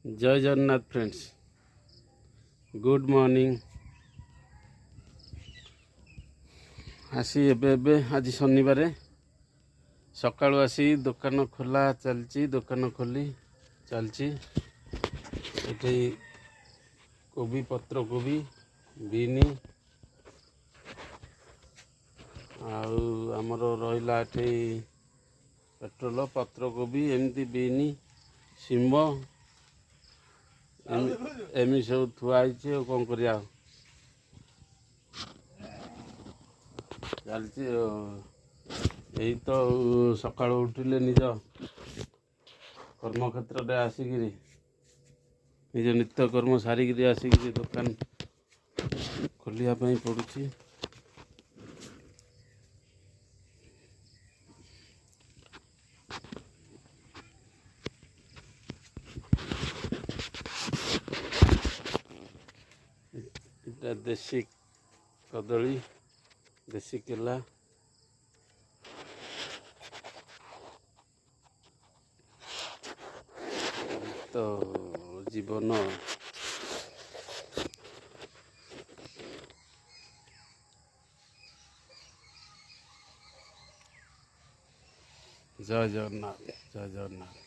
जय Jagannath friends, good morning. आसी एबे आज शनिवार सकाळु आसी दुकान खोला चलची, दुकान खोली चलची। एठी कोबी, पत्र कोबी, बीनी आमर रहा पेट्रोल, पत्र कोबी, एमती बीनी, शिम्ब एमि सब थुआई कौन कर चलती। यही तो सका उठिले निज कर्मक्षेत्र में आसिक निज नित्यकर्म सारिक आसिक दुकान खोलिया पड़ुछि। देसी कदली, देसी केला, तो जीवन जय जगन्नाथ, जय जगन्नाथ।